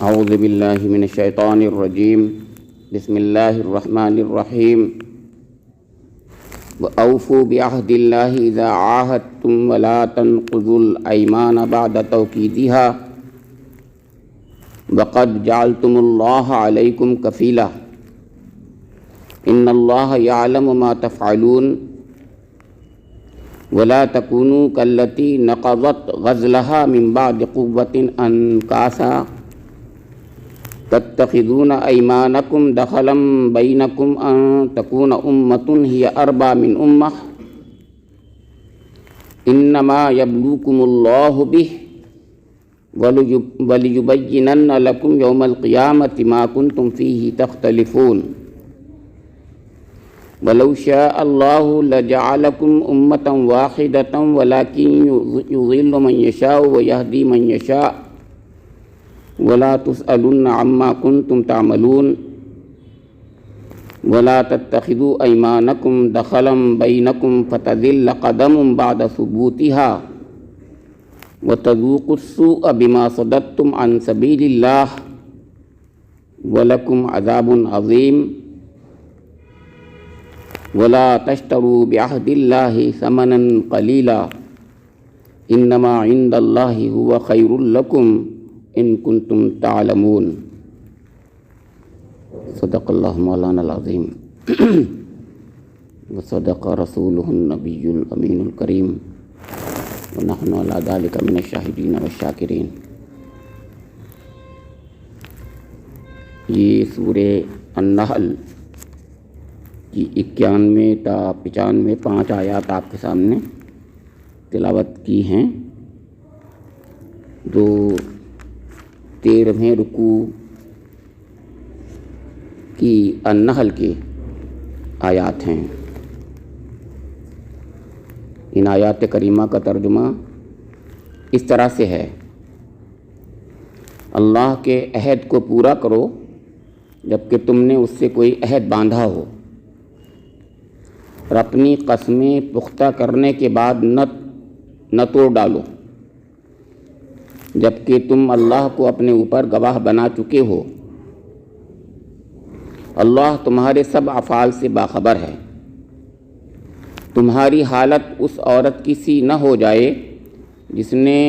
اعوذ باللہ من الشیطان الرجیم بسم اللہ الرحمن الرحیم وأوفوا بعہد اللہ اذا عاہدتم ولا تنقضوا الایمان بعد توکیدها وقد جعلتم اللہ علیکم کفیلا ان اللہ یعلم ما تفعلون ولا تکونوا کالتی نقضت غزلها من بعد قوة انکاسا تتخذون ایمانکم دخلا بینکم ان تکون امۃ ہی اربا من امہ انما یبلوکم اللہ بہ ولیبینن لکم یوم القیامۃ ما کنتم فیہ تختلفون ولو شاء اللہ لجعلکم امۃ واحدۃ ولکن یضل من یشاء ویہدی من یشاء ولا تسألن عما كنتم تعملون ولا تتخذوا أيمانكم دخلا بينكم فتذل قدم بعد ثبوتها وتذوقوا السوء بما صددتم عن سبيل الله ولكم عذاب عظيم ولا تشتروا بعهد الله ثمنا قليلا إنما عند الله هو خير لكم ان کنتم تعلمون صدق اللہ مولانا العظیم وصدق رسولہ النبی الامین الکریم ونحن علی ذلک من الشاہدین والشاکرین۔ یہ سورہ النحل کی 91 تا 95 5 آیات آپ کے سامنے تلاوت کی ہیں، جو 13ویں رکوع کی النحل کی آیات ہیں۔ ان آیات کریمہ کا ترجمہ اس طرح سے ہے: اللہ کے عہد کو پورا کرو جبکہ تم نے اس سے کوئی عہد باندھا ہو، اور اپنی قسمیں پختہ کرنے کے بعد نہ توڑ ڈالو جبکہ تم اللہ کو اپنے اوپر گواہ بنا چکے ہو۔ اللہ تمہارے سب افعال سے باخبر ہے۔ تمہاری حالت اس عورت کی سی نہ ہو جائے جس نے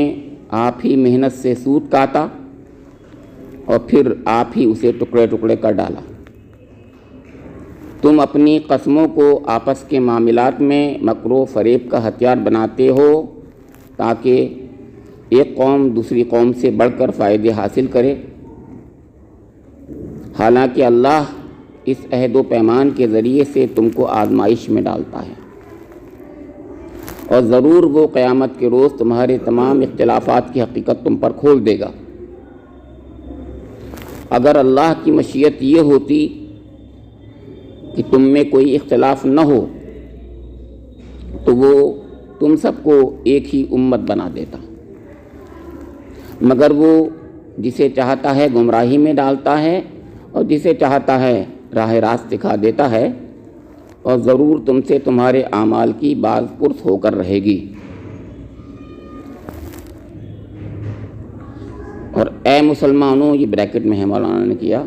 آپ ہی محنت سے سوت کاٹا اور پھر آپ ہی اسے ٹکڑے ٹکڑے کر ڈالا۔ تم اپنی قسموں کو آپس کے معاملات میں مکر و فریب کا ہتھیار بناتے ہو تاکہ ایک قوم دوسری قوم سے بڑھ کر فائدے حاصل کرے، حالانکہ اللہ اس عہد و پیمان کے ذریعے سے تم کو آزمائش میں ڈالتا ہے، اور ضرور وہ قیامت کے روز تمہارے تمام اختلافات کی حقیقت تم پر کھول دے گا۔ اگر اللہ کی مشیت یہ ہوتی کہ تم میں کوئی اختلاف نہ ہو تو وہ تم سب کو ایک ہی امت بنا دیتا، مگر وہ جسے چاہتا ہے گمراہی میں ڈالتا ہے اور جسے چاہتا ہے راہ راست دکھا دیتا ہے، اور ضرور تم سے تمہارے اعمال کی باز پرس ہو کر رہے گی۔ اور اے مسلمانوں، یہ بریکٹ میں ہے مولانا نے کیا،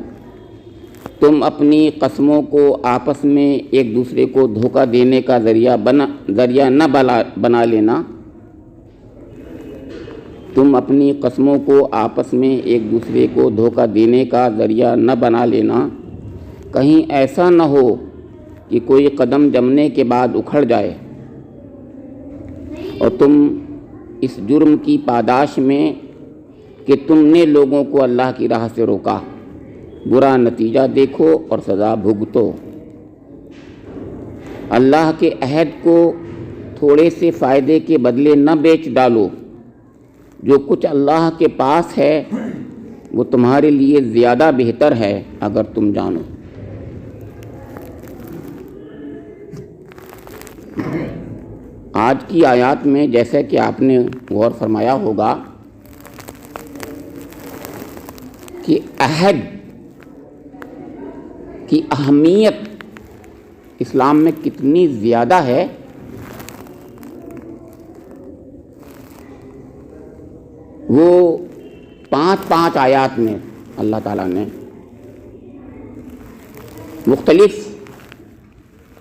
تم اپنی قسموں کو آپس میں ایک دوسرے کو دھوکہ دینے کا ذریعہ نہ بنا لینا۔ تم اپنی قسموں کو آپس میں ایک دوسرے کو دھوکہ دینے کا ذریعہ نہ بنا لینا، کہیں ایسا نہ ہو کہ کوئی قدم جمنے کے بعد اکھڑ جائے اور تم اس جرم کی پاداش میں کہ تم نے لوگوں کو اللہ کی راہ سے روکا برا نتیجہ دیکھو اور سزا بھگتو۔ اللہ کے عہد کو تھوڑے سے فائدے کے بدلے نہ بیچ ڈالو۔ جو کچھ اللہ کے پاس ہے وہ تمہارے لیے زیادہ بہتر ہے اگر تم جانو۔ آج کی آیات میں جیسے کہ آپ نے غور فرمایا ہوگا کہ عہد کی اہمیت اسلام میں کتنی زیادہ ہے۔ وہ 5 آیات میں اللہ تعالیٰ نے مختلف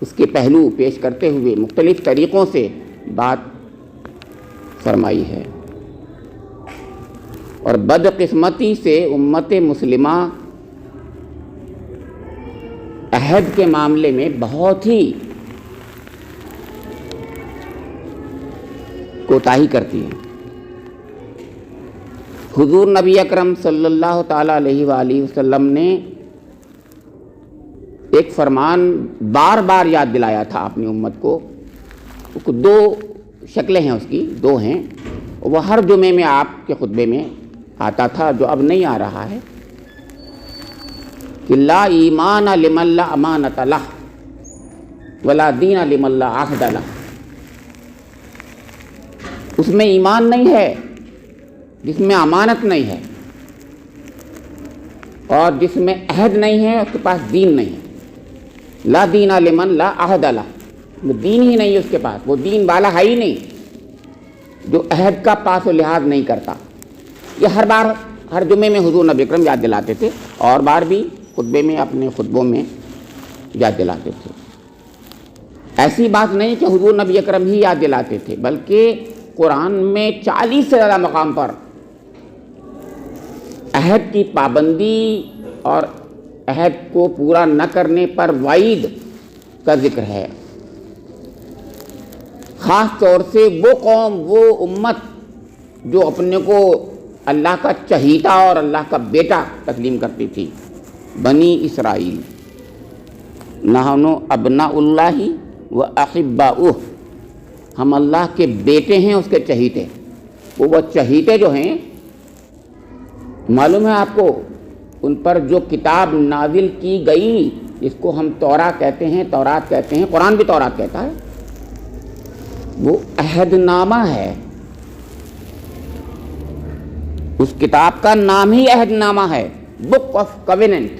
اس کے پہلو پیش کرتے ہوئے مختلف طریقوں سے بات فرمائی ہے، اور بدقسمتی سے امت مسلمہ عہد کے معاملے میں بہت ہی کوتاہی کرتی ہے۔ حضور نبی اکرم صلی اللہ تعالیٰ علیہ وآلہ وسلم نے ایک فرمان بار بار یاد دلایا تھا اپنی امت کو۔ دو شکلیں ہیں اس کی، دو ہیں، وہ ہر جمعے میں آپ کے خطبے میں آتا تھا، جو اب نہیں آ رہا ہے، کہ لا ایمان لمن لا امانۃ لہ ولا دین لمن لا عہد لہ۔ اس میں ایمان نہیں ہے جس میں امانت نہیں ہے، اور جس میں عہد نہیں ہے اس کے پاس دین نہیں ہے۔ لا دین لمن لا عہد لہ، دین ہی نہیں ہے اس کے پاس، وہ دین والا ہے ہی نہیں جو عہد کا پاس و لحاظ نہیں کرتا۔ یہ ہر جمعے میں حضور نبی اکرم یاد دلاتے تھے، اور بار بھی خطبے میں اپنے خطبوں میں یاد دلاتے تھے۔ ایسی بات نہیں کہ حضور نبی اکرم ہی یاد دلاتے تھے، بلکہ قرآن میں 40 سے زیادہ مقام پر عہد کی پابندی اور عہد کو پورا نہ کرنے پر وعید کا ذکر ہے۔ خاص طور سے وہ قوم، وہ امت جو اپنے کو اللہ کا چہیتا اور اللہ کا بیٹا تسلیم کرتی تھی، بنی اسرائیل۔ نحن ابناء اللہ و احباؤہ، ہم اللہ کے بیٹے ہیں، اس کے چہیتے۔ وہ چہیتے جو ہیں، معلوم ہے آپ کو، ان پر جو کتاب نازل کی گئی، جس کو ہم تورات کہتے ہیں، قرآن بھی تورات کہتا ہے، وہ عہد نامہ ہے۔ اس کتاب کا نام ہی عہد نامہ ہے، بک آف کویننٹ،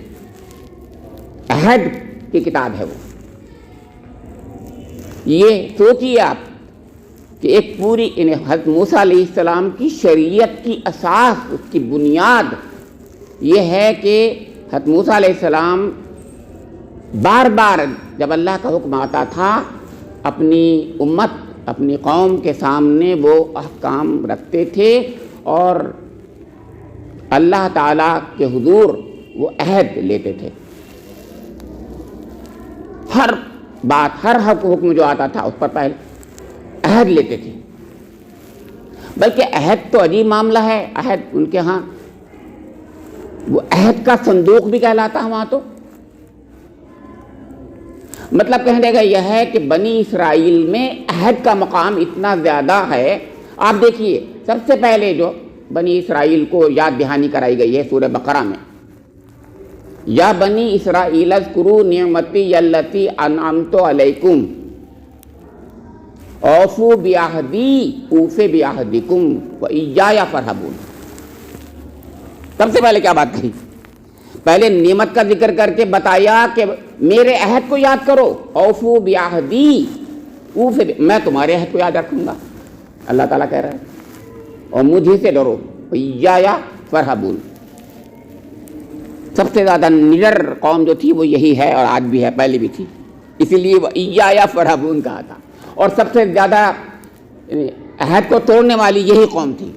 عہد کی کتاب ہے وہ۔ یہ سوچیے آپ کہ ایک پوری حضرت موسیٰ علیہ السلام کی شریعت کی اساس، اس کی بنیاد یہ ہے کہ حضرت موسیٰ علیہ السلام بار بار جب اللہ کا حکم آتا تھا، اپنی امت، اپنی قوم کے سامنے وہ احکام رکھتے تھے، اور اللہ تعالیٰ کے حضور وہ عہد لیتے تھے۔ ہر بات، ہر حکم جو آتا تھا اس پر پہلے عہد لیتے تھے۔ بلکہ عہد تو عجیب معاملہ ہے، عہد ان کے ہاں وہ عہد کا صندوق بھی کہلاتا ہے وہاں تو۔ مطلب کہنے کا یہ ہے کہ بنی اسرائیل میں عہد کا مقام اتنا زیادہ ہے۔ آپ دیکھیے، سب سے پہلے جو بنی اسرائیل کو یاد دہانی کرائی گئی ہے سورہ بقرہ میں، یا بنی اسرائیل اذکروا نعمتی التی انعمت علیکم اوفوا بعہدی اوف بعہدکم وایای فارہبون۔ سب سے پہلے کیا بات کہی؟ پہلے نعمت کا ذکر کر کے بتایا کہ میرے عہد کو یاد کرو، اوفوا بعہدی میں تمہارے عہد کو یاد رکھوں گا، اللہ تعالیٰ کہہ رہا ہے، اور مجھے سے ڈرو، وایای فارہبون۔ سب سے زیادہ نڈر قوم جو تھی وہ یہی ہے، اور آج بھی ہے، پہلے بھی تھی، اسی لیے وایای فارہبون کہا تھا۔ اور سب سے زیادہ عہد کو توڑنے والی یہی قوم تھی۔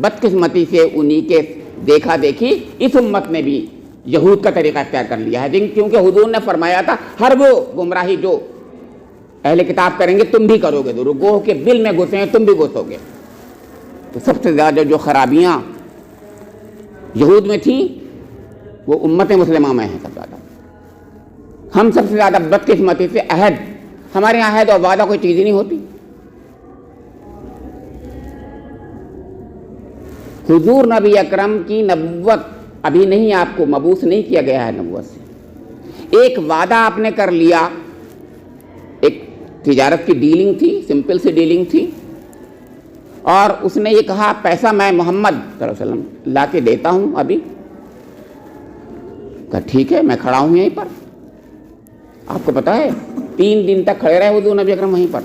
بدقسمتی سے انہی کے دیکھا دیکھی اس امت نے بھی یہود کا طریقہ اختیار کر لیا ہے، کیونکہ حضور نے فرمایا تھا ہر وہ گمراہی جو اہل کتاب کریں گے تم بھی کرو گے، گوہ کے بل میں گھسے ہیں تم بھی گھسو گے۔ تو سب سے زیادہ جو خرابیاں یہود میں تھیں وہ امت مسلمہ میں ہیں سب زیادہ۔ ہم سب سے زیادہ بدقسمتی سے عہد، ہمارے یہاں عہد اور وعدہ کوئی چیز ہی نہیں ہوتی۔ حضور نبی اکرم کی نبوت ابھی نہیں، آپ کو مبعوث نہیں کیا گیا ہے نبوت سے۔ ایک وعدہ آپ نے کر لیا، ایک تجارت کی ڈیلنگ تھی، سمپل سی ڈیلنگ تھی، اور اس نے یہ کہا پیسہ میں محمد صلی اللہ علیہ وسلم لا کے دیتا ہوں ابھی۔ کہا ٹھیک ہے، میں کھڑا ہوں یہیں پر۔ آپ کو پتہ ہے 3 دن تک کھڑے رہے حضور نبی اکرم وہیں پر۔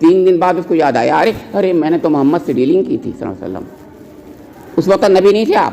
3 دن بعد اس کو یاد آیا، ارے میں نے تو محمد سے ڈیلنگ کی تھی صلی اللہ علیہ وسلم۔ اس وقت نبی نہیں تھے آپ،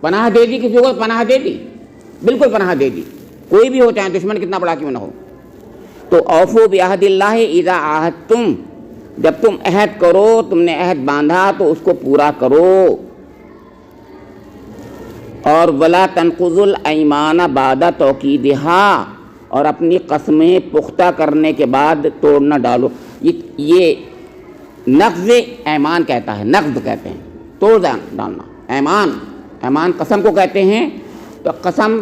پناہ دے دی کسی کو، پناہ دے دی، بالکل پناہ دے دی، کوئی بھی ہو، چاہے دشمن کتنا بڑا کیوں نہ ہو۔ تو اوفوا بعہد اللہ اذا عاہدتم، جب تم عہد کرو، تم نے عہد باندھا تو اس کو پورا کرو۔ اور ولا تنقضوا الایمان بعد توکیدہا، اور اپنی قسمیں پختہ کرنے کے بعد توڑ نہ ڈالو۔ یہ نقض ایمان کہتا ہے، نقض کہتے ہیں توڑ ڈالنا۔ ایمان قسم کو کہتے ہیں۔ تو قسم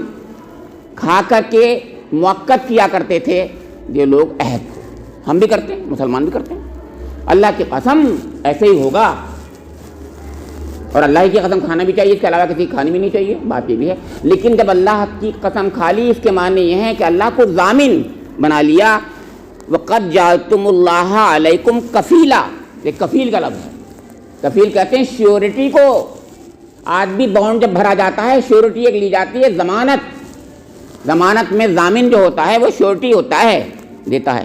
کھا کر کے موقت کیا کرتے تھے یہ لوگ عہد، ہم بھی کرتے ہیں، مسلمان بھی کرتے ہیں، اللہ کی قسم ایسے ہی ہوگا، اور اللہ کی قسم کھانا بھی چاہیے، اس کے علاوہ کسی کی کھانی بھی نہیں چاہیے، بات یہ بھی ہے۔ لیکن جب اللہ کی قسم کھا لی، اس کے معنی یہ ہے کہ اللہ کو ضامن بنا لیا۔ وَقَدْ جَعَلْتُمُ اللَّهَ عَلَيْكُمْ کفیلا، یہ کفیل کا لفظ ہے۔ کفیل کہتے ہیں شیورٹی کو۔ آج بھی بانڈ جب بھرا جاتا ہے، شیورٹی ایک لی جاتی ہے، ضمانت میں ضامن جو ہوتا ہے وہ شیورٹی ہوتا ہے، دیتا ہے۔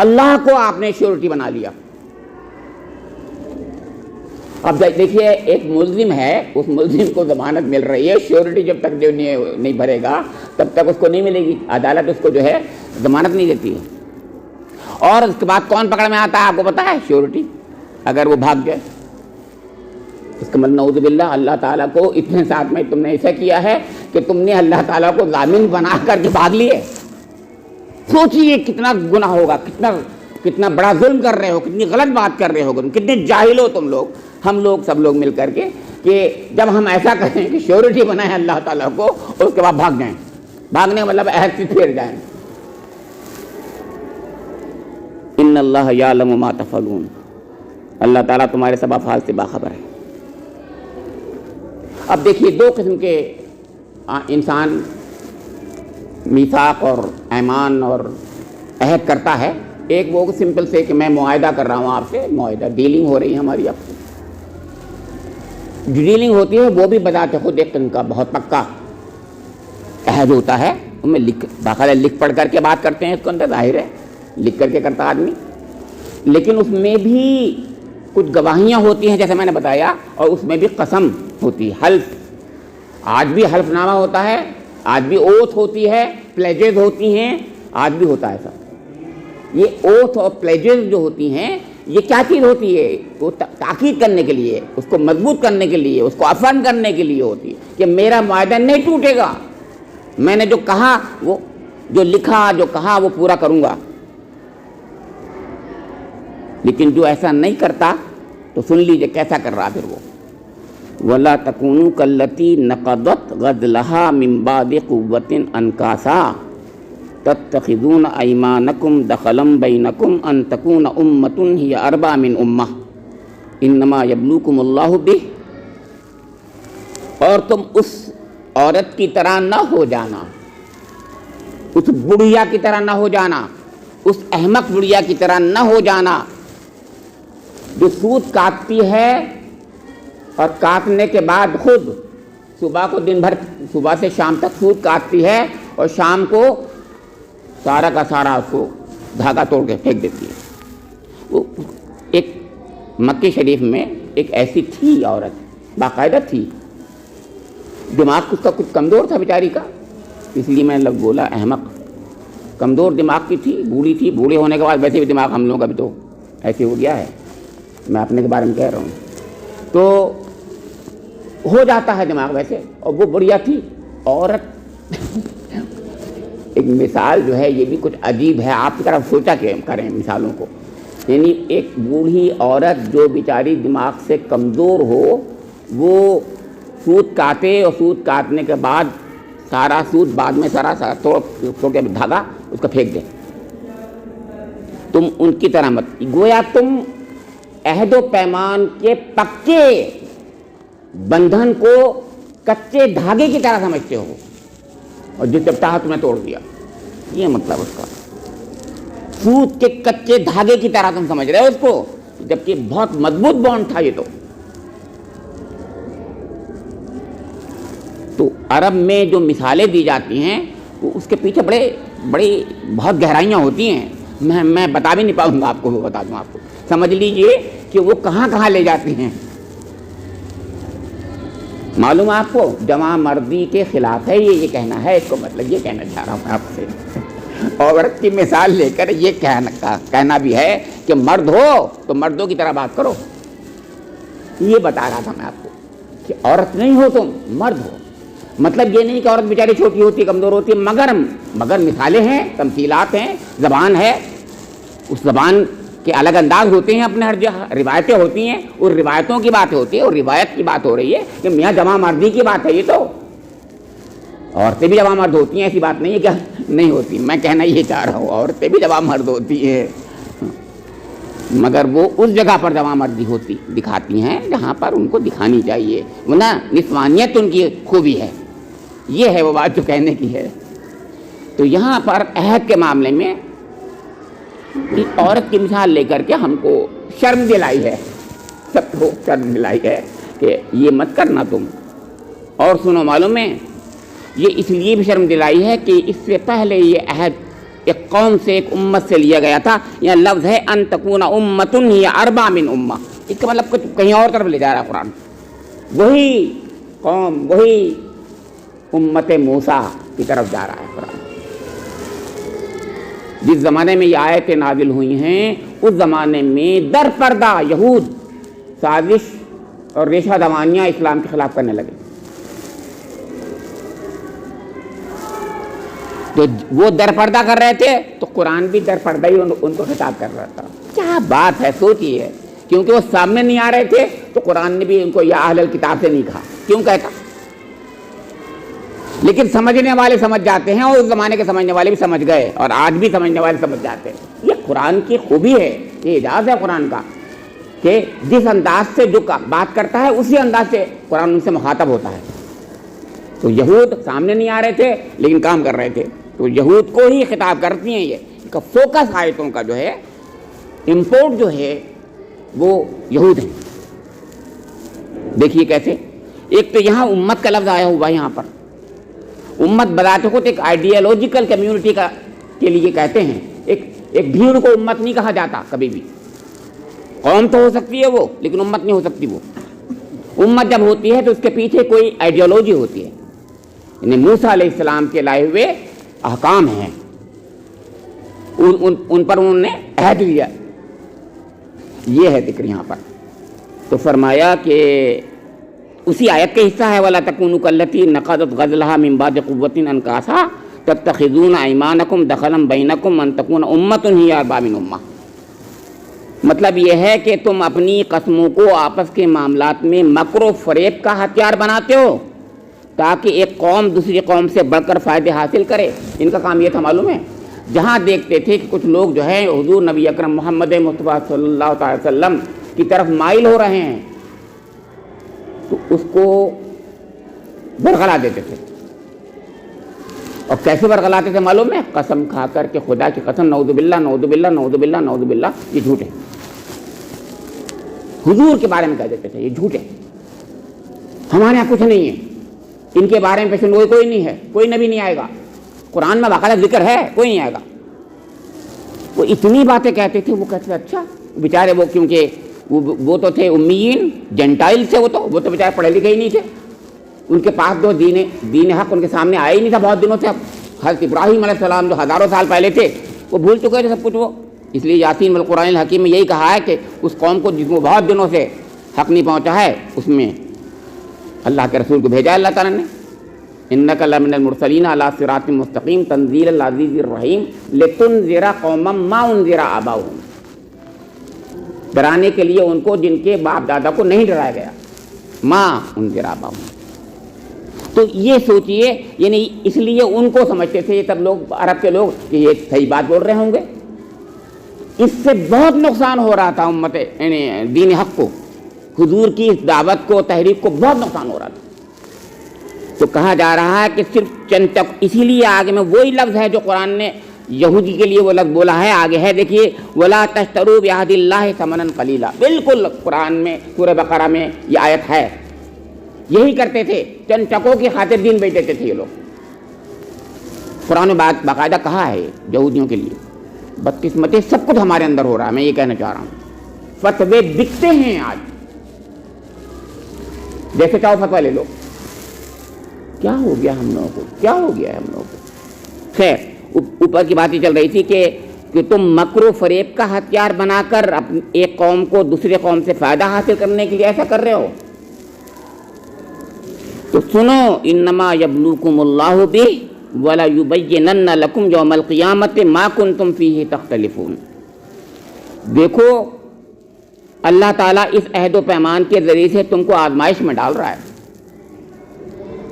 اللہ کو آپ نے شیورٹی بنا لیا۔ اب دیکھیے ایک ملزم ہے، اس ملزم کو ضمانت مل رہی ہے، شیورٹی جب تک جو نہیں بھرے گا تب تک اس کو نہیں ملے گی، عدالت اس کو جو ہے ضمانت نہیں دیتی ہے۔ اور اس کے بعد کون پکڑ میں آتا ہے آپ کو پتہ ہے؟ شیورٹی، اگر وہ بھاگ جائے، اس کا مطلب نعوذ باللہ اللہ تعالیٰ کو اتنے ساتھ میں تم نے ایسا کیا ہے کہ تم نے اللہ تعالیٰ کو ضامن بنا کر کے بھاگ لیے۔ سوچیے کتنا گناہ ہوگا، کتنا بڑا ظلم کر رہے ہو، کتنی غلط بات کر رہے ہو، کتنے جاہل ہو تم لوگ، ہم لوگ سب لوگ مل کر کے، کہ جب ہم ایسا کریں کہ شیورٹی بنائیں اللہ تعالیٰ کو اور اس کے بعد بھاگ جائیں، بھاگنے کا مطلب عہد سے پھر جائیں۔ ان اللہ یعلم ما تفعلون، اللہ تعالیٰ تمہارے سب افعال سے باخبر ہے۔ اب دیکھیے دو قسم کے انسان میثاق اور ایمان اور عہد کرتا ہے۔ ایک وہ سمپل سے کہ میں معاہدہ کر رہا ہوں آپ سے، معاہدہ ڈیلنگ ہو رہی ہے ہماری آپ سے، ڈیلنگ ہوتی ہے، وہ بھی بذات خود ایک قسم کا بہت پکا عہد ہوتا ہے، ان میں باقاعدہ لکھ پڑھ کر کے بات کرتے ہیں، اس کو اندر ظاہر ہے لکھ کر کے کرتا آدمی، لیکن اس میں بھی کچھ گواہیاں ہوتی ہیں جیسے میں نے بتایا، اور اس میں بھی قسم ہوتی ہے، حلف۔ آج بھی حلف نامہ ہوتا ہے، آج بھی اوتھ ہوتی ہے، پلیجز ہوتی ہیں، آج بھی ہوتا ہے سب۔ یہ اوتھ اور پلیجز جو ہوتی ہیں یہ کیا چیز ہوتی ہے؟ وہ تاکید کرنے کے لیے، اس کو مضبوط کرنے کے لیے، اس کو افرم کرنے کے لیے ہوتی ہے کہ میرا معاہدہ نہیں ٹوٹے گا، میں نے جو کہا، وہ جو لکھا، جو کہا وہ پورا کروں گا۔ لیکن جو ایسا نہیں کرتا تو سن لیجئے کیسا کر رہا پھر وہ، وَلَا تَكُونُوا كَالَّتِي نَقَضَتْ غَزْلَهَا مِن بَعْدِ قُوَّةٍ أَنْكَاثًا تَتَّخِذُونَ أَيْمَانَكُمْ دَخَلًا بَيْنَكُمْ أَن تَكُونَ أُمَّةٌ هِيَ أَرْبَىٰ مِنْ أُمَّةٍ إِنَّمَا يَبْلُوكُمُ اللَّهُ بِهِ، اور تم اس عورت کی طرح نہ ہو جانا، اس بڑھیا کی طرح نہ ہو جانا، اس احمق بڑھیا کی طرح نہ ہو جانا جو سود کاٹتی ہے اور کاٹنے کے بعد خود صبح کو دن بھر، صبح سے شام تک سود کاٹتی ہے اور شام کو سارا کا سارا اس کو دھاگا توڑ کے پھینک دیتی ہے۔ وہ ایک مکہ شریف میں ایک ایسی تھی عورت، باقاعدہ تھی، دماغ اس کا کچھ کمزور تھا بیچاری کا، اس لیے میں لوگ بولا احمق، کمزور دماغ کی تھی، بوڑھی تھی، بوڑھے ہونے کے بعد ویسے بھی دماغ ہم لوگوں کا بھی تو ایسے ہو گیا ہے، میں اپنے کے بارے میں کہہ رہا ہوں، تو ہو جاتا ہے دماغ ویسے، اور وہ بڑھیا تھی عورت۔ ایک مثال جو ہے یہ بھی کچھ عجیب ہے، آپ کی طرف سوچا کہ کریں مثالوں کو، یعنی ایک بوڑھی عورت جو بیچاری دماغ سے کمزور ہو، وہ سود کاٹے اور سود کاٹنے کے بعد سارا سود بعد میں سارا توڑ کے دھاگا اس کا پھینک دے۔ تم ان کی طرح مت، گویا تم عہد و پیمان کے پکے بندھن کو کچے دھاگے کی طرح سمجھتے ہو، اور جس جب چاہا تمہیں توڑ دیا، یہ مطلب اس کا، سود کے کچے دھاگے کی طرح تم سمجھ رہے ہو اس کو، جبکہ بہت مضبوط بانڈ تھا یہ تو عرب میں جو مثالیں دی جاتی ہیں وہ اس کے پیچھے بڑی بہت گہرائیاں ہوتی ہیں، میں بتا بھی نہیں پاؤں گا آپ کو، وہ بتا دوں آپ کو، سمجھ لیجئے کہ وہ کہاں کہاں لے جاتی ہیں۔ معلوم ہے آپ کو جمع مردی کے خلاف ہے یہ کہنا ہے، اس کو مطلب یہ کہنا چاہ رہا ہوں آپ سے، عورت کی مثال لے کر یہ کہنا بھی ہے کہ مرد ہو تو مردوں کی طرح بات کرو. یہ بتا رہا تھا میں آپ کو کہ عورت نہیں ہو تم مرد ہو. مطلب یہ نہیں کہ عورت بیچاری چھوٹی ہوتی ہے، کمزور ہوتی ہے، مگر مثالیں ہیں، تمثیلات ہیں، زبان ہے، اس زبان کے الگ انداز ہوتے ہیں اپنے ہر جگہ، روایتیں ہوتی ہیں، اور روایتوں کی بات ہوتی ہے، اور روایت کی بات ہو رہی ہے کہ میاں جمع مردی کی بات ہے. یہ تو عورتیں بھی جمع مرد ہوتی ہیں، ایسی بات نہیں ہے کیا نہیں ہوتی. میں کہنا یہ چاہ رہا ہوں عورتیں بھی جمع مرد ہوتی ہیں، مگر وہ اس جگہ پر جمع مردی ہوتی دکھاتی ہیں جہاں پر ان کو دکھانی چاہیے، ورنہ نسوانیت ان کی خوبی ہے. یہ ہے وہ بات جو کہنے کی ہے. تو یہاں پر عہد کے معاملے میں عورت کی مثال لے کر کے ہم کو شرم دلائی ہے، سب کو شرم دلائی ہے کہ یہ مت کرنا تم. اور سنو، معلوم ہے یہ اس لیے بھی شرم دلائی ہے کہ اس سے پہلے یہ عہد ایک قوم سے، ایک امت سے لیا گیا تھا. یہ لفظ ہے ان تکون امتن ہی اربع من امہ، اس کا مطلب کچھ کہیں اور طرف لے جا رہا ہے قرآن. وہی قوم، وہی امت موسیٰ کی طرف جا رہا ہے قرآن. جس زمانے میں یہ آیتیں نازل ہوئی ہیں اس زمانے میں در پردہ یہود سازش اور ریشہ دوانیاں اسلام کے خلاف کرنے لگے. تو وہ در پردہ کر رہے تھے تو قرآن بھی در پردہ ہی ان کو خطاب کر رہا تھا. کیا بات ہے، سوچیے. کیونکہ وہ سامنے نہیں آ رہے تھے تو قرآن نے بھی ان کو یا اہل الکتاب سے نہیں کہا. کیوں کہتا؟ لیکن سمجھنے والے سمجھ جاتے ہیں، اور اس زمانے کے سمجھنے والے بھی سمجھ گئے، اور آج بھی سمجھنے والے سمجھ جاتے ہیں. یہ قرآن کی خوبی ہے، یہ اعجاز ہے قرآن کا کہ جس انداز سے جو بات کرتا ہے اسی انداز سے قرآن ان سے مخاطب ہوتا ہے. تو یہود سامنے نہیں آ رہے تھے لیکن کام کر رہے تھے، تو یہود کو ہی خطاب کرتی ہیں. یہ فوکس آیتوں کا جو ہے امپورٹ جو ہے وہ یہود ہیں. دیکھیے کیسے. ایک تو یہاں امت کا لفظ آیا ہوا ہے. یہاں پر امت بذات خود ایک آئیڈیالوجیکل کمیونٹی کے لیے کہتے ہیں. ایک بھیڑ کو امت نہیں کہا جاتا کبھی بھی. قوم تو ہو سکتی ہے وہ، لیکن امت نہیں ہو سکتی وہ. امت جب ہوتی ہے تو اس کے پیچھے کوئی آئیڈیالوجی ہوتی ہے. یعنی موسیٰ علیہ السلام کے لائے ہوئے احکام ہیں، ان پر انہوں نے عہد لیا. یہ ہے ذکر یہاں پر. تو فرمایا کہ اسی آیت کا حصہ ہے وَلَا تَكُونُوا كَالَّتِي نَقَضَتْ غَزْلَهَا مِن بَعْدِ قُوَّةٍ أَنْكَاثًا تَتَّخِذُونَ أَيْمَانَكُمْ دَخَلًا بَيْنَكُمْ أَن تَكُونَ أُمَّةٌ هِيَ أَرْبَىٰ مِنْ أُمَّةٍ. مطلب یہ ہے کہ تم اپنی قسموں کو آپس کے معاملات میں مکر و فریب کا ہتھیار بناتے ہو تاکہ ایک قوم دوسری قوم سے بڑھ کر فائدے حاصل کرے. ان کا کام یہ تھا معلوم ہے. جہاں دیکھتے تھے کہ کچھ لوگ جو ہیں حضور نبی اکرم محمد مصطفیٰ صلی اللہ تعالی وسلم کی طرف مائل ہو رہے ہیں تو اس کو برگلا دیتے تھے. اور کیسے برگلاتے تھے معلوم ہے؟ قسم کھا کر کے خدا کی قسم، نعوذ باللہ نعوذ باللہ نعوذ باللہ نعوذ باللہ، یہ جھوٹ ہے. حضور کے بارے میں کہہ دیتے تھے یہ جھوٹ ہے، ہمارے یہاں کچھ نہیں ہے، ان کے بارے میں پیشن گوئی کوئی نہیں ہے، کوئی نبی نہیں آئے گا، قرآن میں باقاعدہ ذکر ہے، کوئی نہیں آئے گا. وہ اتنی باتیں کہتے تھے. وہ کہتے تھے اچھا بیچارے وہ، کیونکہ وہ تو تھے امیین جنٹائل سے، وہ تو بیچارے پڑھے لکھے ہی نہیں تھے. ان کے پاس جو دین حق ان کے سامنے آیا ہی نہیں تھا بہت دنوں سے. اب حضرت ابراہیم علیہ السلام جو ہزاروں سال پہلے تھے وہ بھول چکے تھے سب کچھ. وہ اس لیے یاسین والقرآن الحکیم میں یہی کہا ہے کہ اس قوم کو جس کو بہت دنوں سے حق نہیں پہنچا ہے اس میں اللہ کے رسول کو بھیجا اللہ تعالیٰ نے. انک لمن المرسلین علی صراط مستقیم تنزیل العزیز الرحیم لتنذر قوما ما انذر آباؤہم. ڈرانے کے لیے ان کو جن کے باپ دادا کو نہیں ڈرایا گیا. ما انذر آباؤہم. تو یہ سوچئے، یعنی اس لیے ان کو سمجھتے تھے یہ سب لوگ عرب کے لوگ کہ یہ صحیح بات بول رہے ہوں گے. اس سے بہت نقصان ہو رہا تھا امت یعنی دین حق کو، حضور کی اس دعوت کو، تحریک کو بہت نقصان ہو رہا تھا. تو کہا جا رہا ہے کہ صرف چند تک، اسی لیے آگے میں وہی لفظ ہے جو قرآن نے یہودی کے لیے وہ لفظ بولا ہے. آگے ہے دیکھیے وَلَا تَشْتَرُوا بِعَهْدِ اللَّهِ ثَمَنًا قَلِيلًا. بالکل قرآن میں سورہ بقرہ میں یہ آیت ہے. یہی کرتے تھے، چند ٹکوں کی خاطر دین بیچ دیتے تھے یہ لوگ. قرآن میں بات باقاعدہ کہا ہے یہودیوں کے لیے. بدقسمتی سب کچھ ہمارے اندر ہو رہا ہے. میں یہ کہنا چاہ رہا ہوں فتوے بکتے ہیں آج. جیسے چاہو فتویٰ لے لو. کیا ہو گیا ہم لوگوں کو، کیا ہو گیا ہم لوگوں کو؟ خیر، اوپر کی بات یہ چل رہی تھی کہ تم مکر و فریب کا ہتھیار بنا کر ایک قوم کو دوسرے قوم سے فائدہ حاصل کرنے کے لیے ایسا کر رہے ہو. تو سنو، انما یبلوکم اللہ بہ وَلَيُبَيِّنَنَّ لَكُمْ يَوْمَ الْقِيَامَةِ مَا كُنْتُمْ فِيهِ تَخْتَلِفُونَ. دیکھو اللہ تعالیٰ اس عہد و پیمان کے ذریعے سے تم کو آزمائش میں ڈال رہا ہے.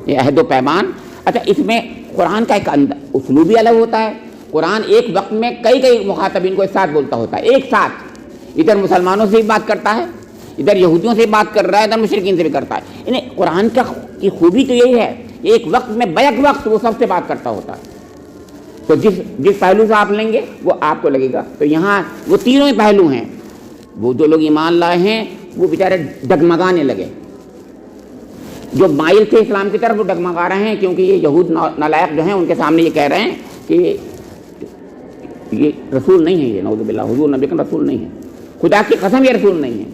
یہ عہد و پیمان، اچھا اس میں قرآن کا ایک اسلوب بھی الگ ہوتا ہے. قرآن ایک وقت میں کئی مخاطبین کو ایک ساتھ بولتا ہوتا ہے، ایک ساتھ. ادھر مسلمانوں سے بھی بات کرتا ہے، ادھر یہودیوں سے بات کر رہا ہے، ادھر مشرکین سے بھی کرتا ہے. انہیں قرآن کی خوبی تو یہی ہے، ایک وقت میں بیک وقت وہ سب سے بات کرتا ہوتا ہے. تو جس پہلو سے آپ لیں گے وہ آپ کو لگے گا. تو یہاں وہ تینوں ہی پہلو ہیں. وہ جو لوگ ایمان لائے ہیں وہ بیچارے ڈگمگانے لگے، جو مائل تھے اسلام کی طرف وہ ڈگمگا رہے ہیں، کیونکہ یہ یہود نالائق جو ہیں ان کے سامنے یہ کہہ رہے ہیں کہ یہ رسول نہیں ہے، یہ نعوذ باللہ حضور نبی کا رسول نہیں ہے، خدا کی قسم یہ رسول نہیں ہے.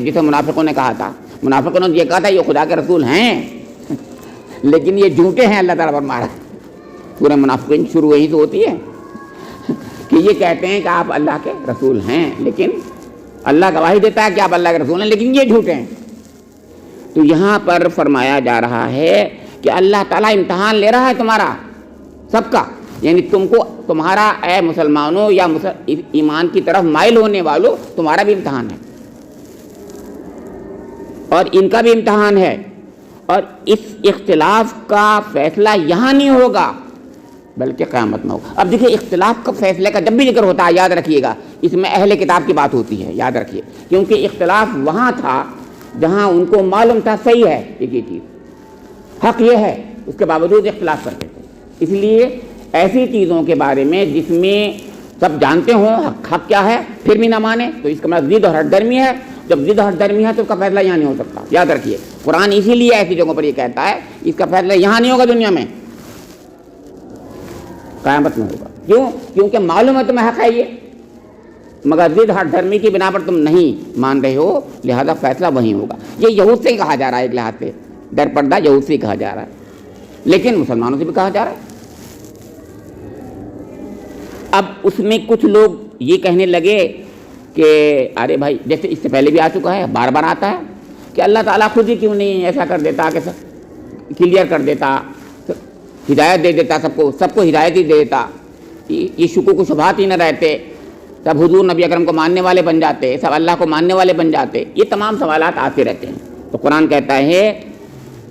جسے منافقوں نے کہا تھا، منافقوں نے یہ کہا تھا یہ خدا کے رسول ہیں لیکن یہ جھوٹے ہیں. اللہ تعالیٰ پر مارا پورے منافقین شروع وہی تو ہوتی ہے کہ یہ کہتے ہیں کہ آپ اللہ کے رسول ہیں، لیکن اللہ گواہی دیتا ہے کہ آپ اللہ کے رسول ہیں، لیکن یہ جھوٹے ہیں. تو یہاں پر فرمایا جا رہا ہے کہ اللہ تعالیٰ امتحان لے رہا ہے تمہارا سب کا، یعنی تم کو، تمہارا اے مسلمانوں یا ایمان کی طرف مائل ہونے والوں، تمہارا بھی امتحان ہے اور ان کا بھی امتحان ہے. اور اس اختلاف کا فیصلہ یہاں نہیں ہوگا بلکہ قیامت میں ہوگا. اب دیکھیں اختلاف کا فیصلے کا جب بھی ذکر ہوتا ہے یاد رکھیے گا اس میں اہل کتاب کی بات ہوتی ہے، یاد رکھیے، کیونکہ اختلاف وہاں تھا جہاں ان کو معلوم تھا صحیح ہے یہ چیز، حق یہ ہے، اس کے باوجود اختلاف کرتے تھے. اس لیے ایسی چیزوں کے بارے میں جس میں سب جانتے ہوں حق کیا ہے پھر بھی نہ مانے تو اس کا مطلب ضد اور ہٹ درمی ہے. جب ضد اور ہٹ درمی ہے تو اس کا فیصلہ یہاں نہیں ہو سکتا. یاد رکھیے قرآن اسی لیے ایسی جگہوں پر یہ کہتا ہے اس کا فیصلہ یہاں نہیں ہوگا، دنیا میں، قیامت میں ہوگا. کیوں؟ کیونکہ معلوم ہے تمہیں حق ہے یہ، مگر ضد ہٹ دھرمی کی بنا پر تم نہیں مان رہے ہو، لہذا فیصلہ وہیں ہوگا. یہ یہود سے ہی کہا جا رہا ہے، ایک لحاظ سے در پردہ یہود سے ہی کہا جا رہا ہے، لیکن مسلمانوں سے بھی کہا جا رہا ہے. اب اس میں کچھ لوگ یہ کہنے لگے کہ ارے بھائی، جیسے اس سے پہلے بھی آ چکا ہے، بار بار آتا ہے کہ اللہ تعالیٰ خود ہی کیوں نہیں ایسا کر دیتا کہ کلیئر کر دیتا، ہدایت دے دیتا، سب کو ہدایت ہی دے دیتا، یہ شکوک و شبہات ہی نہ رہتے، سب حضور نبی اکرم کو ماننے والے بن جاتے، سب اللہ کو ماننے والے بن جاتے. یہ تمام سوالات آتے رہتے ہیں. تو قرآن کہتا ہے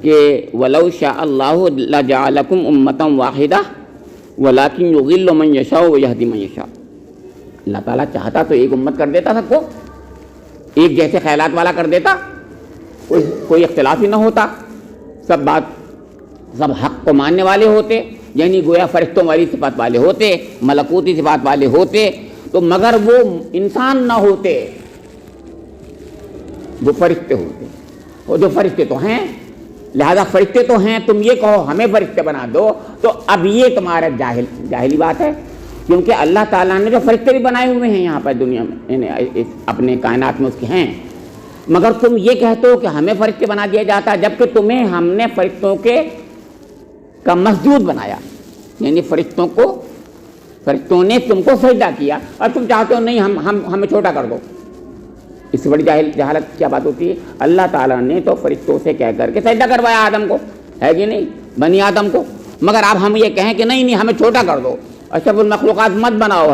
کہ وَلَوْ شَاءَ اللَّهُ لَجَعَلَكُمْ أُمَّةً وَاحِدَةً وَلَكِنْ يُضِلُّ مَن يَشَاءُ وَيَهْدِي مَن يَشَاءُ. اللہ تعالیٰ چاہتا تو ایک امت کر دیتا، سب کو ایک جیسے خیالات والا کر دیتا، کوئی اختلاف ہی نہ ہوتا، سب حق کو ماننے والے ہوتے، یعنی گویا فرشتوں والی صفات والے ہوتے، ملکوتی صفات والے ہوتے. تو مگر وہ انسان نہ ہوتے، وہ فرشتے ہوتے، اور جو فرشتے تو ہیں، لہذا فرشتے تو ہیں، تم یہ کہو ہمیں فرشتے بنا دو، تو اب یہ تمہارا جاہلی بات ہے. کیونکہ اللہ تعالیٰ نے جو فرشتے بھی بنائے ہوئے ہیں یہاں پر دنیا میں، اپنے کائنات میں اس کے ہیں، مگر تم یہ کہتے ہو کہ ہمیں فرشتے بنا دیا جاتا، جبکہ تمہیں ہم نے فرشتوں کا مسجود بنایا، یعنی فرشتوں نے تم کو سجدہ کیا اور تم چاہتے ہو نہیں ہمیں چھوٹا کر دو. اس سے بڑی جہالت کیا بات ہوتی ہے؟ اللہ تعالیٰ نے تو فرشتوں سے کہہ کر کے سجدہ کروایا آدم کو، ہے کہ نہیں، بنی آدم کو، مگر اب ہم یہ کہیں کہ نہیں ہمیں چھوٹا کر دو، اشرف المخلوقات مت بناؤ،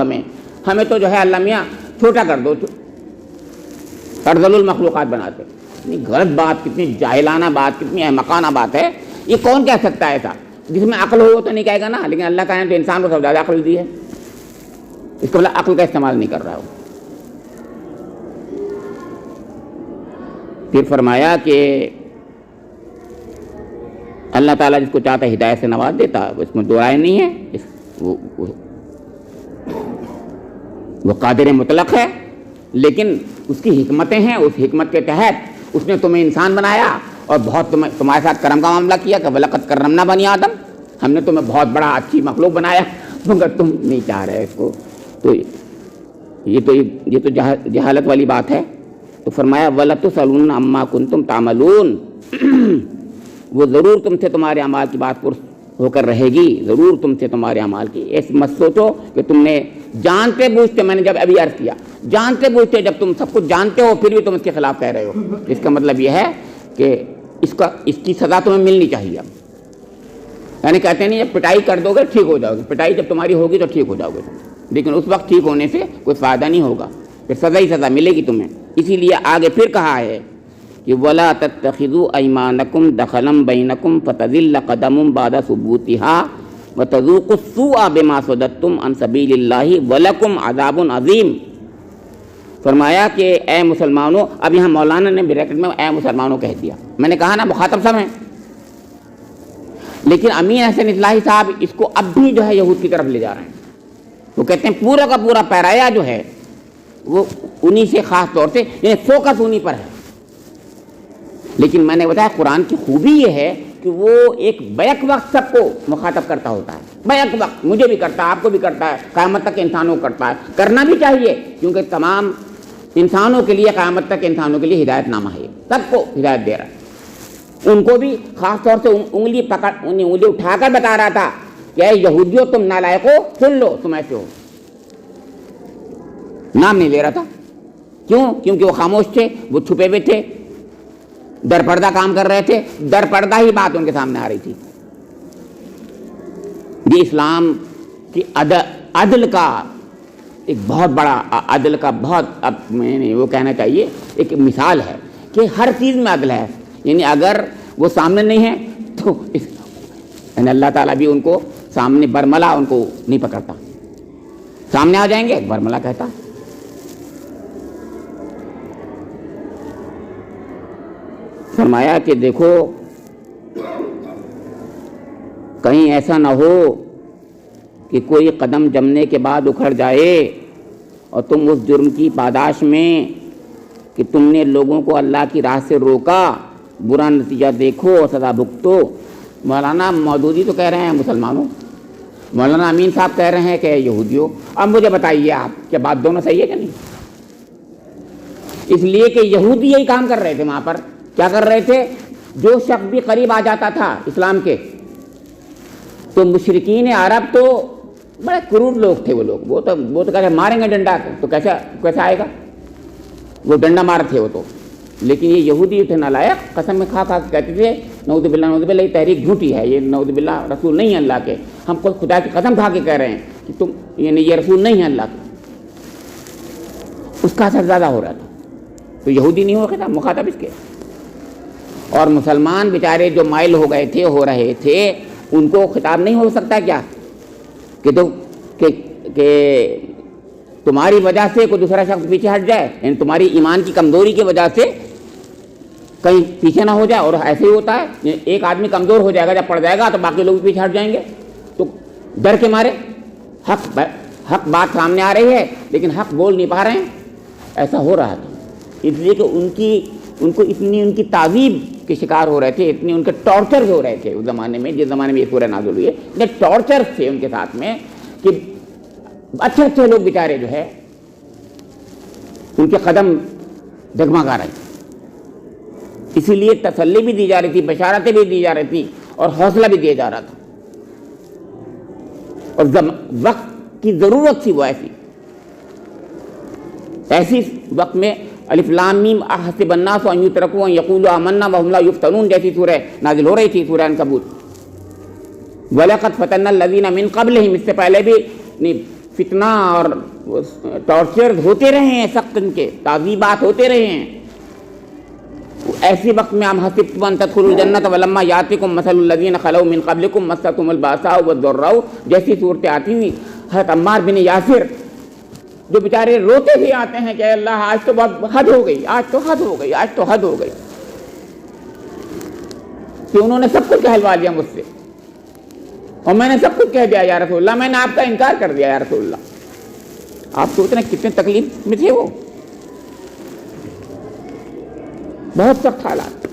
ہمیں تو جو ہے اللہ میاں چھوٹا کر دو، ارذل المخلوقات بناتے. اتنی غلط بات، کتنی جاہلانہ بات، کتنی احمقانہ بات ہے. یہ کون کہہ سکتا ہے ایسا؟ جس میں عقل ہو تو نہیں کہے گا نا، لیکن اللہ کا تو انسان کو سب زیادہ عقل دی ہے، اس کو مطلب عقل کا استعمال نہیں کر رہا ہو. پھر فرمایا کہ اللہ تعالیٰ جس کو چاہتا ہے ہدایت سے نواز دیتا، اس میں دو رائے نہیں ہے، وہ قادر مطلق ہے، لیکن اس کی حکمتیں ہیں، اس حکمت کے تحت اس نے تمہیں انسان بنایا اور بہت تمہارے ساتھ کرم کا معاملہ کیا کہ وَلَقَدْ كَرَّمْنَا بَنِي آدَمَ، ہم نے تمہیں بہت بڑا اچھی مخلوق بنایا، مگر تم نہیں چاہ رہے اس کو. تو یہ تو جہالت والی بات ہے. تو فرمایا وَلَتُسْأَلُنَّ عَمَّا كُنتُمْ تَعْمَلُونَ، وہ ضرور تم سے تمہارے اعمال کی بات پرس ہو کر رہے گی، ضرور تم سے تمہارے اعمال کی. ایسے مت سوچو کہ تم نے جانتے بوجھتے، میں نے جب ابھی عرض کیا، جانتے بوجھتے جب تم سب کچھ جانتے ہو پھر بھی تم اس کے خلاف کہہ رہے ہو، اس کا مطلب یہ ہے کہ اس کی سزا تمہیں ملنی چاہیے. اب یعنی کہتے نہیں جب پٹائی کر دو گے ٹھیک ہو جاؤ گے، پٹائی جب تمہاری ہوگی تو ٹھیک ہو جاؤ گے، لیکن اس وقت ٹھیک ہونے سے کوئی فائدہ نہیں ہوگا، پھر سزا ہی سزا ملے گی تمہیں. اسی لیے آگے پھر کہا ہے کہ وَلَا تَتَّخِذُوا أَيْمَانَكُمْ دَخَلًا بَيْنَكُمْ فَتَزِلَّ قَدَمٌ بَعْدَ ثُبُوتِهَا وَتَذُوقُوا السُّوءَ بِمَا صَدَدتُّمْ عَنْ سَبِيلِ اللَّهِ وَلَكُمْ عَذَابٌ عَظِيمٌ. فرمایا کہ اے مسلمانوں، اب یہاں مولانا نے بریکٹ میں اے مسلمانوں کہہ دیا. میں نے کہا نا مخاطب سب ہیں، لیکن امین حسن اصلاحی صاحب اس کو اب بھی جو ہے یہود کی طرف لے جا رہے ہیں. وہ کہتے ہیں پورا کا پورا پیرایا جو ہے وہ انہی سے خاص طور سے، یعنی فوکس انہی پر ہے. لیکن میں نے بتایا قرآن کی خوبی یہ ہے کہ وہ ایک بیک وقت سب کو مخاطب کرتا ہوتا ہے. بیک وقت مجھے بھی کرتا ہے، آپ کو بھی کرتا ہے، قیامت تک انسانوں کو کرتا ہے. کرنا بھی چاہیے کیونکہ تمام انسانوں کے لیے، قیامت تک انسانوں کے لیے ہدایت نامہ ہے، سب کو ہدایت دے رہا ہے. ان کو بھی خاص طور سے انگلی اٹھا کر بتا رہا تھا کہ اے یہودیوں تم نالائق ہو، سن لو تم ایسے ہو. نام نہیں لے رہا تھا. کیوں؟ کیونکہ وہ خاموش تھے، وہ چھپے ہوئے تھے، در پردہ کام کر رہے تھے، در پردہ ہی بات ان کے سامنے آ رہی تھی. یہ اسلام کی عدل کا ایک بہت بڑا، عدل کا بہت، اب میں نے وہ کہنا چاہیے ایک مثال ہے کہ ہر چیز میں عدل ہے. یعنی اگر وہ سامنے نہیں ہے تو یعنی اللہ تعالیٰ بھی ان کو سامنے برملا ان کو نہیں پکڑتا. سامنے آ جائیں گے برملا کہتا. فرمایا کہ دیکھو کہیں ایسا نہ ہو کہ کوئی قدم جمنے کے بعد اکھڑ جائے اور تم اس جرم کی پاداش میں کہ تم نے لوگوں کو اللہ کی راہ سے روکا برا نتیجہ دیکھو اور سزا بھگتو. مولانا مودودی تو کہہ رہے ہیں مسلمانوں، مولانا امین صاحب کہہ رہے ہیں کہ یہودیوں. اب مجھے بتائیے آپ کیا بات دونوں صحیح ہے کہ نہیں؟ اس لیے کہ یہودی یہی کام کر رہے تھے. وہاں پر کیا کر رہے تھے؟ جو شخص بھی قریب آ جاتا تھا اسلام کے تو مشرکین عرب تو بڑے کرور لوگ تھے. وہ تو کہتے ماریں گے ڈنڈا تو کیسا آئے گا؟ وہ ڈنڈا مار تھے وہ تو. لیکن یہ یہودی تھے نالائق، قسم میں کھا کے کہتے تھے نعوذ باللہ یہ تحریک جھوٹی ہے، یہ نعوذ باللہ رسول نہیں ہے اللہ کے. ہم کو خدا کی قسم کھا کے کہہ رہے ہیں کہ تم یعنی یہ رسول نہیں ہے اللہ کے. اس کا اثر زیادہ ہو رہا تھا. تو یہودی نہیں ہو رہا تھا مخاطب اس کے. اور مسلمان بیچارے جو مائل ہو گئے تھے، ہو رہے تھے، ان کو خطاب نہیں ہو سکتا کیا کہ تمہاری وجہ سے کوئی دوسرا شخص پیچھے ہٹ جائے، یعنی تمہاری ایمان کی کمزوری کی وجہ سے کہیں پیچھے نہ ہو جائے. اور ایسے ہی ہوتا ہے، ایک آدمی کمزور ہو جائے گا، جب پڑ جائے گا تو باقی لوگ پیچھے ہٹ جائیں گے. تو ڈر کے مارے حق بات سامنے آ رہی ہے لیکن حق بول نہیں پا رہے ہیں. ایسا ہو رہا تھا. اس لیے کہ ان کو اتنی ان کی تعذیب کے شکار ہو رہے تھے، اتنے ان کے ٹارچر ہو رہے تھے اس زمانے میں، جس زمانے میں یہ سورہ نازل ہوئی ہے. اتنے ٹارچر تھے ان کے ساتھ میں کہ اچھے لوگ بیچارے جو ہے ان کے قدم ڈگمگا رہے تھے. اسی لیے تسلی بھی دی جا رہی تھی، بشارتیں بھی دی جا رہی تھی اور حوصلہ بھی دیا جا رہا تھا. اور وقت کی ضرورت تھی وہ ایسی وقت میں الف لام میم احسب الناس ان یترکوا ان یقولوا آمنا وهم لا یفتنون جیسی سورہ نازل ہو رہی تھی، سورہ عنکبوت. وَلَقَدْ فَتَنَّا الَّذِينَ مِن قَبْلِهِمْ، اس سے پہلے بھی فتنہ اور ٹارچر ہوتے رہے ہیں، سخت ان کے تعذیبات ہوتے رہے ہیں. ایسی وقت میں ام حسبتم ان تدخلوا الجنۃ ولما یاتکم مثل الذین خلوا من قبلکم مستهم الباساء والضراء جیسی صورتیں آتی تھیں. حضرت عمار بن یاسر جو بیچارے روتے بھی آتے ہیں کہ اللہ آج تو بہت حد ہو گئی، آج تو حد ہو گئی، آج تو حد ہو گئی، کہ انہوں نے سب کچھ کہلوا لیا مجھ سے اور میں نے سب کچھ کہہ دیا یا رسول اللہ، میں نے آپ کا انکار کر دیا یا رسول اللہ. آپ سوچ رہے ہیں کتنے تکلیف میں تھے وہ، بہت سخت حالات.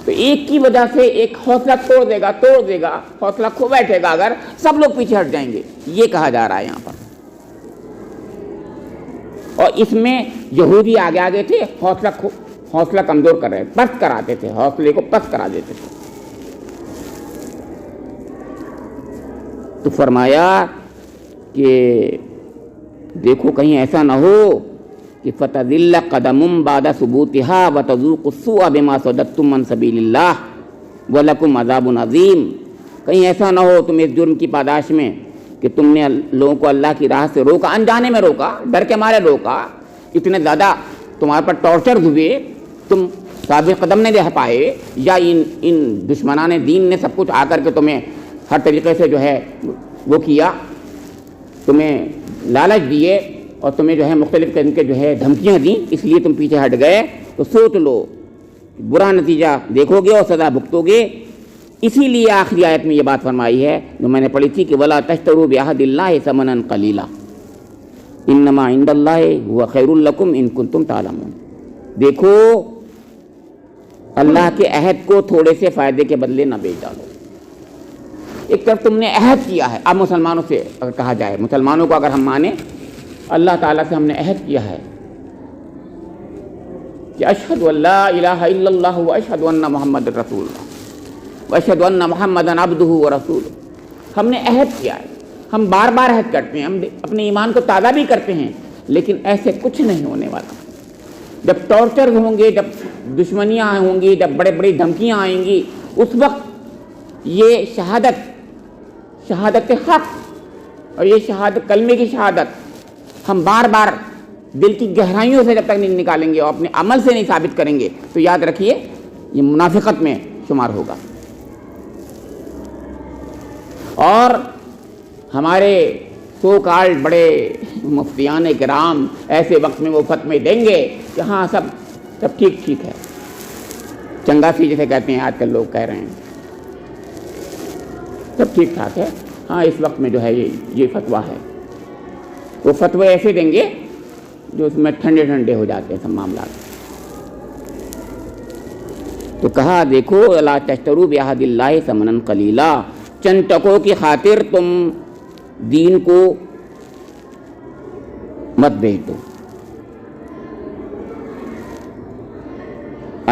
تو ایک کی وجہ سے ایک حوصلہ توڑ دے گا، حوصلہ کھو بیٹھے گا اگر سب لوگ پیچھے ہٹ جائیں گے. یہ کہا جا رہا ہے یہاں پر. اور اس میں یہودی آگے تھے، حوصلہ کمزور کر رہے، پست کراتے تھے، حوصلے کو پست کرا دیتے تھے۔ تو فرمایا کہ دیکھو کہیں ایسا نہ ہو کہ فتذل قدم بعد ثبوتها وتذوق السوء بما صددتم عن سبیل اللہ ولکم عذاب عظیم، کہیں ایسا نہ ہو تم اس جرم کی پاداش میں کہ تم نے لوگوں کو اللہ کی راہ سے روکا، انجانے میں روکا، ڈر کے مارے روکا، اتنے زیادہ تمہارے پر ٹارچر ہوئے، تم ثابت قدم نہیں رہ پائے، یا ان دشمنان دین نے سب کچھ آ کر کے تمہیں ہر طریقے سے جو ہے وہ کیا، تمہیں لالچ دیے اور تمہیں جو ہے مختلف قسم کے جو ہے دھمکیاں دیں، اس لیے تم پیچھے ہٹ گئے، تو سوچ لو برا نتیجہ دیکھو گے اور سزا بھگتو گے۔ اسی لیے آخری آیت میں یہ بات فرمائی ہے جو میں نے پڑھی تھی کہ وَلَا تَشْتَرُوا بِعَهْدِ اللَّهِ ثَمَنًا قَلِيلًا إِنَّمَا عِندَ اللَّهِ هُوَ خَيْرٌ لَكُمْ إِن كُنتُمْ تَعْلَمُونَ، دیکھو اللہ کے عہد کو تھوڑے سے فائدے کے بدلے نہ بیچ ڈالو۔ ایک طرف تم نے عہد کیا ہے، اب مسلمانوں سے اگر کہا جائے، مسلمانوں کو اگر ہم مانیں، اللہ تعالیٰ سے ہم نے عہد کیا ہے کہ اشہد ان لا الہ الا اللہ واشہد ان محمد رسول اللہ واشہد ان محمد عبدہ ورسولہ، ہم نے عہد کیا ہے، ہم بار بار عہد کرتے ہیں، ہم اپنے ایمان کو تازہ بھی کرتے ہیں، لیکن ایسے کچھ نہیں ہونے والا۔ جب ٹارچر ہوں گے، جب دشمنیاں ہوں گی، جب بڑے بڑی دھمکیاں آئیں گی، اس وقت یہ شہادت حق اور یہ شہادت کلمے کی شہادت ہم بار بار دل کی گہرائیوں سے جب تک نہیں نکالیں گے اور اپنے عمل سے نہیں ثابت کریں گے تو یاد رکھیے یہ منافقت میں شمار ہوگا۔ اور ہمارے سو کالڈ بڑے مفتیان کرام ایسے وقت میں وہ فتوے دیں گے کہ ہاں سب ٹھیک ہے، چنگاسی جیسے کہتے ہیں آج کل لوگ کہہ رہے ہیں، سب ٹھیک ٹھاک ہے، ہاں اس وقت میں جو ہے یہ فتویٰ ہے، وہ فتوے ایسے دیں گے جو اس میں ٹھنڈے ہو جاتے ہیں سب معاملات۔ تو کہا دیکھو لا تشتروا بعہد اللہ ثمنا قلیلا، چند ٹکوں کی خاطر تم دین کو مت بیچ دو،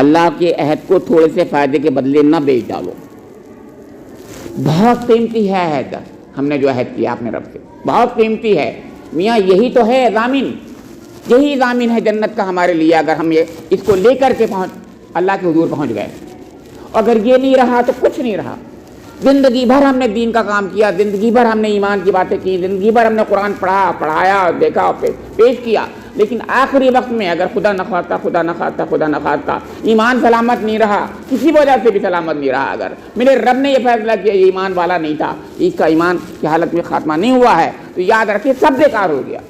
اللہ کے عہد کو تھوڑے سے فائدے کے بدلے نہ بیچ ڈالو۔ بہت قیمتی ہے عہد، ہم نے جو عہد کیا اپنے رب سے بہت قیمتی ہے میاں، یہی تو ہے ضامن، یہی ضامن ہے جنت کا ہمارے لیے، اگر ہم اس کو لے کر کے اللہ کے حضور پہنچ گئے۔ اگر یہ نہیں رہا تو کچھ نہیں رہا۔ زندگی بھر ہم نے دین کا کام کیا، زندگی بھر ہم نے ایمان کی باتیں کی، زندگی بھر ہم نے قرآن پڑھایا، دیکھا، پیش کیا، لیکن آخری وقت میں اگر خدا نہ خواستہ ایمان سلامت نہیں رہا، کسی وجہ سے بھی سلامت نہیں رہا، اگر میرے رب نے یہ فیصلہ کیا یہ ایمان والا نہیں تھا، اس کا ایمان کی حالت میں خاتمہ نہیں ہوا ہے، تو یاد رکھیے سب بیکار ہو گیا۔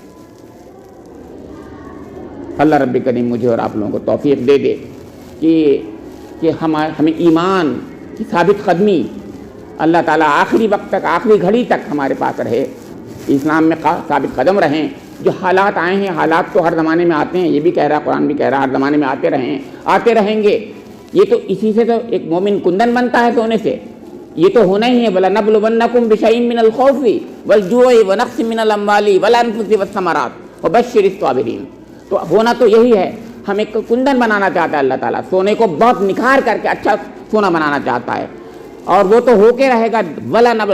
اللہ رب کریم مجھے اور آپ لوگوں کو توفیق دے دے کہ ہمیں ایمان کی ثابت قدمی اللہ تعالیٰ آخری وقت تک، آخری گھڑی تک ہمارے پاس رہے، اسلام میں ثابت قدم رہیں۔ جو حالات آئے ہیں، حالات تو ہر زمانے میں آتے ہیں، یہ بھی کہہ رہا قرآن بھی کہہ رہا ہر زمانے میں آتے رہیں گے، یہ تو اسی سے تو ایک مومن کندن بنتا ہے سونے سے، یہ تو ہونا ہی ہے۔ وَلَنَبْلُوَنَّكُمْ بِشَيْءٍ مِّنَ الْخَوْفِ وَالْجُوعِ وَنَقْصٍ مِّنَ الْأَمْوَالِ وَالْأَنفُسِ وَالثَّمَرَاتِ وَبَشِّرِ الصَّابِرِينَ، تو ہونا تو یہی ہے، ہمیں کندن بنانا چاہتا ہے اللہ تعالیٰ، سونے کو بہت نکھار کر کے اچھا سونا بنانا چاہتا ہے، اور وہ تو ہو کے رہے گا،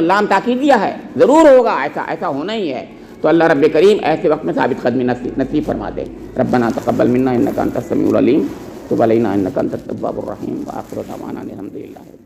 لام تاکیدیہ ہے، ضرور ہوگا، ایسا ہونا ہی ہے۔ تو اللہ رب کریم ایسے وقت میں ثابت قدمی نصیب فرما دے۔ ربنا تقبل منا انک انت السمیع العلیم، تب علینا انک انت التواب الرحیم، وآخر دعوانا الحمد للہ۔